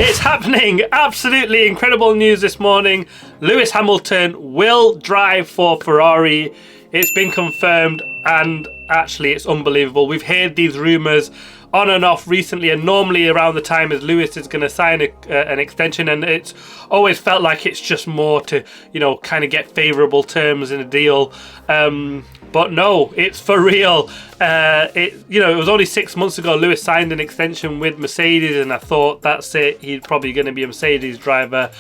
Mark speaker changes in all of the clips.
Speaker 1: It's happening! Absolutely incredible news this morning. Lewis Hamilton will drive for Ferrari. It's been confirmed, and actually it's unbelievable. We've heard these rumours on and off recently, and normally around the time as Lewis is going to sign an extension, and it's always felt like it's just more to, you know, kind of get favourable terms in a deal. But no, it's for real. It was only 6 months ago Lewis signed an extension with Mercedes, and I thought that's it. He's probably going to be a Mercedes driver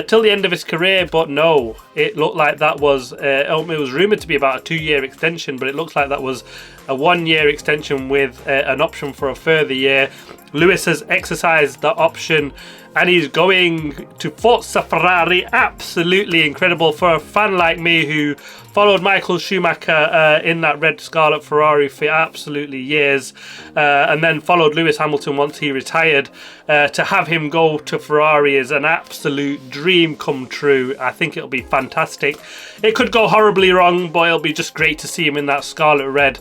Speaker 1: till the end of his career. But no, it looked like that was it was rumoured to be about a 2-year extension, but it looks like that was a 1-year extension with an option for a further year. Lewis has exercised the option, and he's going to Forza Ferrari. Absolutely incredible for a fan like me who followed Michael Schumacher in that red scarlet Ferrari for absolutely years, and then followed Lewis Hamilton once he retired. To have him go to Ferrari is an absolute dream come true. I think it'll be fantastic. It could go horribly wrong, but it'll be just great to see him in that scarlet red.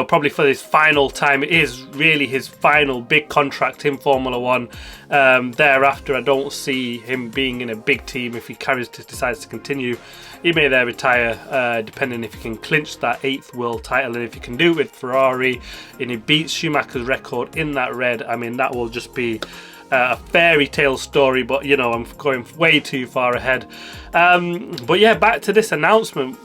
Speaker 1: Probably for his final time. It is really his final big contract in Formula One. Thereafter, I don't see him being in a big team if he decides to continue. He may there retire, depending if he can clinch that 8th world title, and if he can do it with Ferrari, and he beats Schumacher's record in that red. I mean, that will just be a fairy tale story, but I'm going way too far ahead. But yeah, back to this announcement.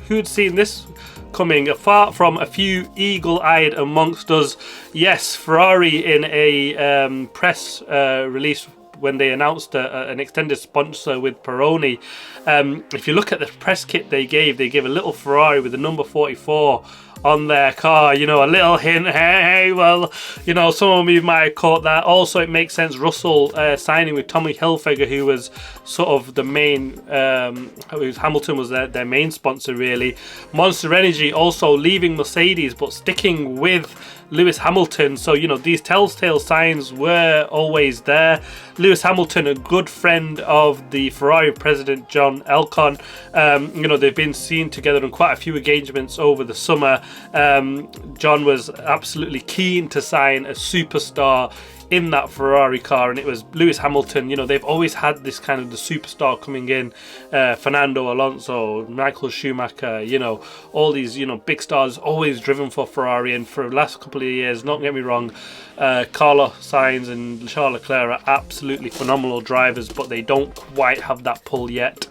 Speaker 1: Who'd seen this coming? Apart from a few eagle-eyed amongst us, yes, Ferrari in a press release when they announced an extended sponsor with Peroni. If you look at the press kit they gave a little Ferrari with the number 44 on their car, a little hint, hey, well, some of you might have caught that. Also, it makes sense, Russell signing with Tommy Hilfiger, who was sort of the main, Hamilton was their main sponsor, really. Monster Energy also leaving Mercedes, but sticking with Lewis Hamilton. So, these telltale signs were always there. Lewis Hamilton, a good friend of the Ferrari president, John Ocon. They've been seen together on quite a few engagements over the summer. John was absolutely keen to sign a superstar in that Ferrari car, and it was Lewis Hamilton. They've always had this kind of the superstar coming in, Fernando, Alonso, Michael Schumacher, all these big stars always driven for Ferrari. And for the last couple of years, not get me wrong, Carlos Sainz and Charles Leclerc are absolutely phenomenal drivers, but they don't quite have that pull yet.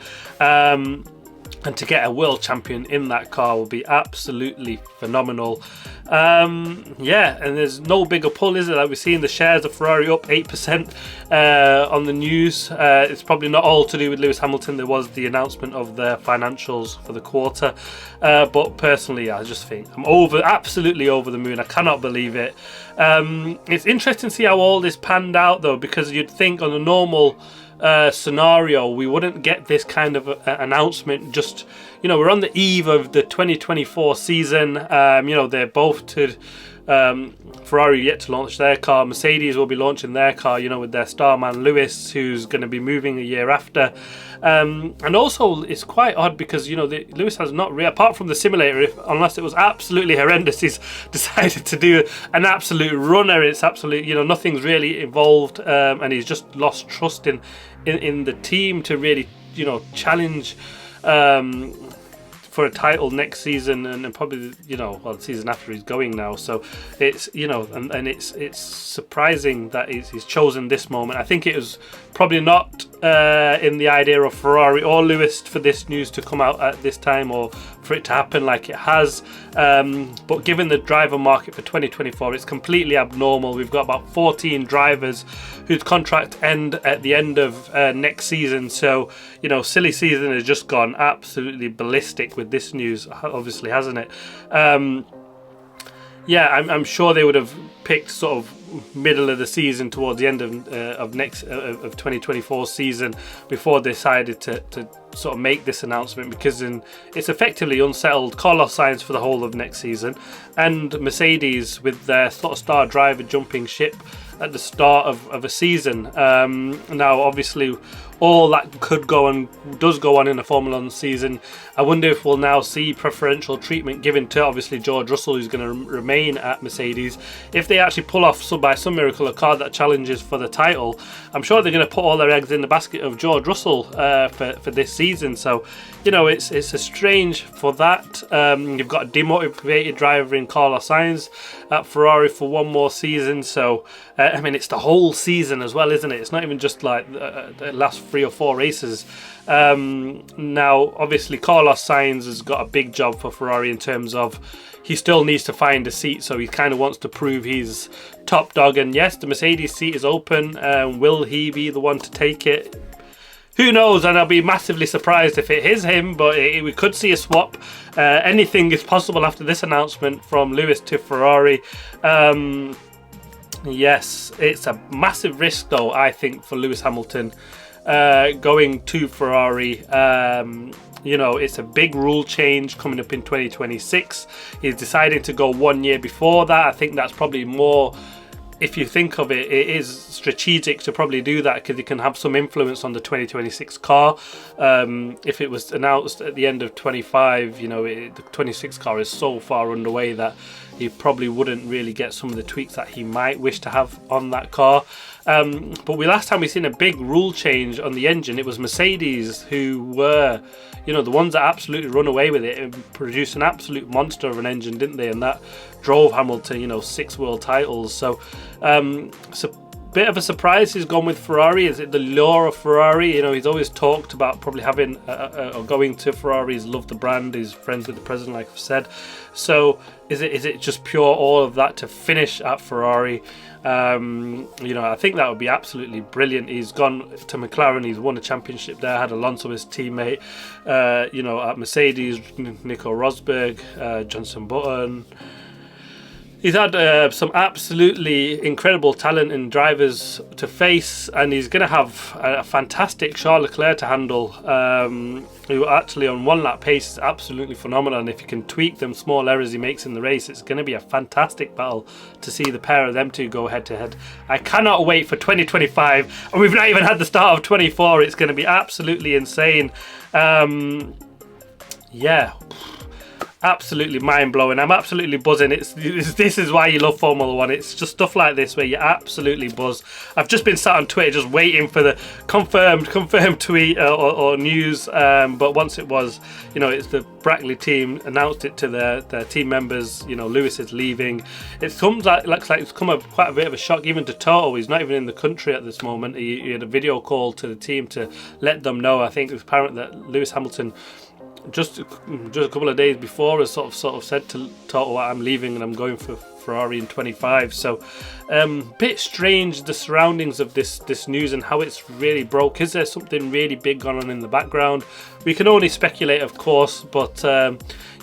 Speaker 1: And to get a world champion in that car will be absolutely phenomenal. And there's no bigger pull, is it? Like we're seeing the shares of Ferrari up 8% on the news. It's probably not all to do with Lewis Hamilton. There was the announcement of their financials for the quarter. But personally, I just think I'm absolutely over the moon. I cannot believe it. It's interesting to see how all this panned out, though, because you'd think on a normal scenario we wouldn't get this kind of announcement. Just we're on the eve of the 2024 season. They're both to Ferrari yet to launch their car. Mercedes will be launching their car, with their starman Lewis, who's going to be moving a year after. And also, it's quite odd because Lewis has not apart from the simulator, unless it was absolutely horrendous, he's decided to do an absolute runner. It's absolute, nothing's really involved, and he's just lost trust in the team to really, challenge for a title next season, and probably the season after he's going now. So it's and it's surprising that he's chosen this moment. I think it was probably not in the idea of Ferrari or Lewis for this news to come out at this time, or for it to happen like it has. But given the driver market for 2024, it's completely abnormal. We've got about 14 drivers whose contract end at the end of next season. So silly season has just gone absolutely ballistic with this news, obviously, hasn't it? I'm sure they would have picked sort of middle of the season, towards the end of 2024 season, before they decided to sort of make this announcement, because it's effectively unsettled Carlos Sainz for the whole of next season, and Mercedes with their sort of star driver jumping ship at the start of a season. Now, obviously, all that could go on, does go on in a Formula 1 season. I wonder if we'll now see preferential treatment given to, obviously, George Russell, who's going to remain at Mercedes. If they actually pull off some by some miracle, a car that challenges for the title, I'm sure they're going to put all their eggs in the basket of George Russell for this season. So, you know, it's a strange for that. You've got a demotivated driver in Carlos Sainz at Ferrari for one more season. So, I mean, it's the whole season as well, isn't it? It's not even just like the last 3 or 4 races. Now, obviously, Carlos Sainz has got a big job for Ferrari in terms of he still needs to find a seat, so he kind of wants to prove he's top dog. And yes, the Mercedes seat is open. Will he be the one to take it? Who knows? And I'll be massively surprised if it is him, but we could see a swap. Anything is possible after this announcement from Lewis to Ferrari. Yes, it's a massive risk, though, I think, for Lewis Hamilton going to Ferrari. You know, it's a big rule change coming up in 2026. He's deciding to go 1 year before that. I think that's probably more, if you think of it, it is strategic to probably do that because it can have some influence on the 2026 car. If it was announced at the end of 25, you know, the 26 car is so far underway that he probably wouldn't really get some of the tweaks that he might wish to have on that car. But last time we seen a big rule change on the engine, it was Mercedes who were, you know, the ones that absolutely run away with it and produced an absolute monster of an engine, didn't they? And that drove Hamilton, you know, 6 world titles. So it's a bit of a surprise he's gone with Ferrari. Is it the lure of Ferrari? You know, he's always talked about probably having or going to Ferrari. He's loved the brand. He's friends with the president, like I've said. So is it just pure all of that to finish at Ferrari? You know, I think that would be absolutely brilliant. He's gone to McLaren. He's won a championship there. Had Alonso as teammate. You know, at Mercedes, Nico Rosberg, Jenson Button. He's had some absolutely incredible talent and drivers to face, and he's going to have a fantastic Charles Leclerc to handle, who actually on one lap pace is absolutely phenomenal. And if you can tweak them small errors he makes in the race, it's going to be a fantastic battle to see the pair of them two go head to head. I cannot wait for 2025, and we've not even had the start of 24. It's going to be absolutely insane. Yeah. Absolutely mind-blowing. I'm absolutely buzzing. This is why you love Formula 1. It's just stuff like this where you absolutely buzz. I've just been sat on Twitter just waiting for the confirmed tweet or news. But once it was, you know, it's the Brackley team announced it to their team members. You know, Lewis is leaving. It looks like it's come quite a bit of a shock even to Toto. He's not even in the country at this moment. He had a video call to the team to let them know. I think it was apparent that Lewis Hamilton just a couple of days before has sort of said to Toto, I'm leaving and I'm going for Ferrari in 25. So bit strange the surroundings of this news and how it's really broke. Is there something really big going on in the background? We can only speculate, of course, but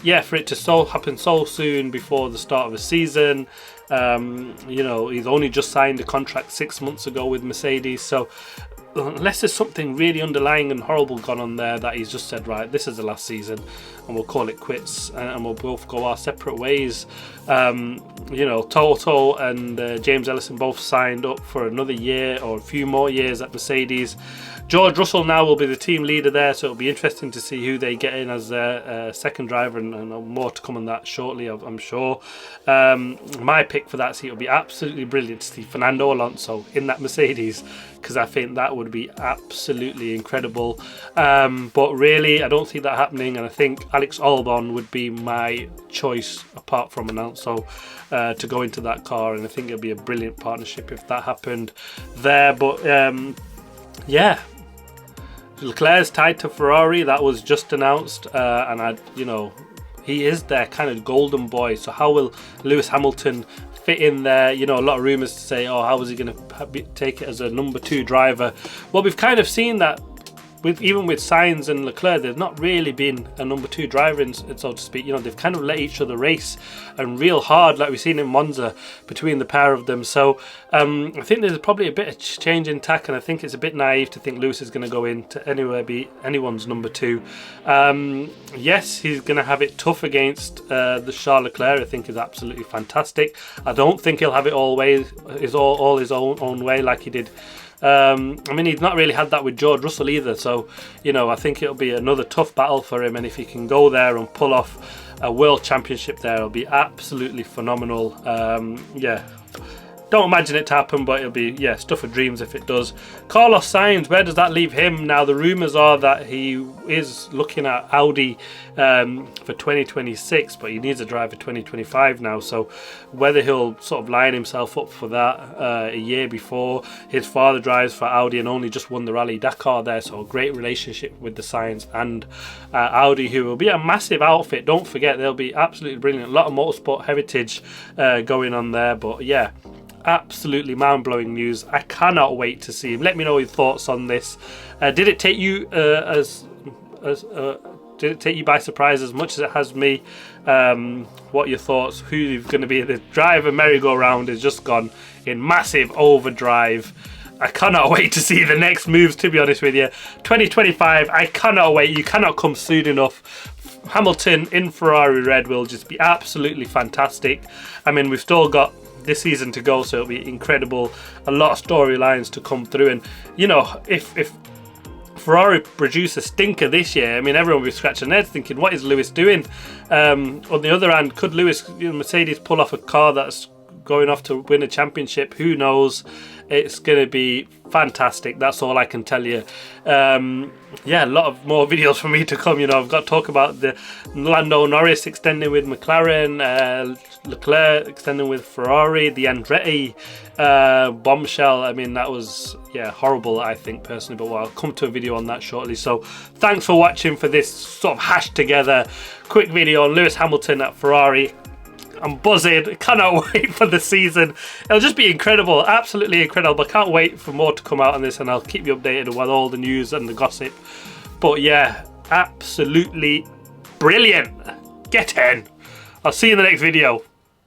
Speaker 1: yeah, for it to happen so soon before the start of the season. You know, he's only just signed a contract 6 months ago with Mercedes, so unless there's something really underlying and horrible gone on there that he's just said, right, this is the last season and we'll call it quits and we'll both go our separate ways. You know, Toto and James Ellison both signed up for another year or a few more years at Mercedes. George Russell now will be the team leader there, so it'll be interesting to see who they get in as their second driver, and more to come on that shortly, I'm sure. My pick for that seat will be absolutely brilliant to see Fernando Alonso in that Mercedes, because I think that would be absolutely incredible. But really, I don't see that happening, and I think Alex Albon would be my choice apart from Alonso to go into that car, and I think it'd be a brilliant partnership if that happened there. But yeah, Leclerc's tied to Ferrari. That was just announced, and he is their kind of golden boy. So how will Lewis Hamilton fit in there? You know, a lot of rumours to say, oh, how is he going to take it as a number 2 driver? Well, we've kind of seen that even with Sainz and Leclerc, they've not really been a number 2 driver, so to speak. You know, they've kind of let each other race and real hard, like we've seen in Monza between the pair of them. So I think there's probably a bit of change in tack, and I think it's a bit naive to think Lewis is going to go into anywhere be anyone's number 2. Yes, he's going to have it tough against the Charles Leclerc. I think is absolutely fantastic. I don't think he'll have it all his own way like he did. I mean, he's not really had that with George Russell either, so you know, I think it'll be another tough battle for him, and if he can go there and pull off a world championship there, it'll be absolutely phenomenal. Yeah, Don't imagine it to happen, but it'll be, yeah, stuff of dreams if it does. Carlos Sainz, where does that leave him? Now, the rumours are that he is looking at Audi for 2026, but he needs a drive for 2025 now. So whether he'll sort of line himself up for that a year before. His father drives for Audi and only just won the Rally Dakar there, so a great relationship with the Sainz and Audi, who will be a massive outfit. Don't forget, they'll be absolutely brilliant. A lot of motorsport heritage going on there, but yeah, absolutely mind-blowing news. I cannot wait to see him. Let me know your thoughts on this. Did it take you did it take you by surprise as much as it has me? What are your thoughts? Who's going to be the driver? Merry-go-round has just gone in massive overdrive. I cannot wait to see the next moves, to be honest with you. 2025, I cannot wait. You cannot come soon enough. Hamilton in Ferrari red will just be absolutely fantastic. I mean, we've still got this season to go, so it'll be incredible. A lot of storylines to come through, and you know, if Ferrari produce a stinker this year, I mean, everyone will be scratching their heads thinking, what is Lewis doing? On the other hand, could Lewis, Mercedes pull off a car that's going off to win a championship? Who knows? It's going to be fantastic. That's all I can tell you. Yeah, a lot of more videos for me to come. You know, I've got to talk about the Lando Norris extending with McLaren, Leclerc extending with Ferrari, the Andretti bombshell. I mean, that was, yeah, horrible, I think, personally, but I'll come to a video on that shortly. So thanks for watching for this sort of hashed together quick video on Lewis Hamilton at Ferrari. I'm buzzing. Cannot wait for the season. It'll just be incredible. Absolutely incredible. I can't wait for more to come out on this, and I'll keep you updated with all the news and the gossip. But yeah, absolutely brilliant. Get in. I'll see you in the next video.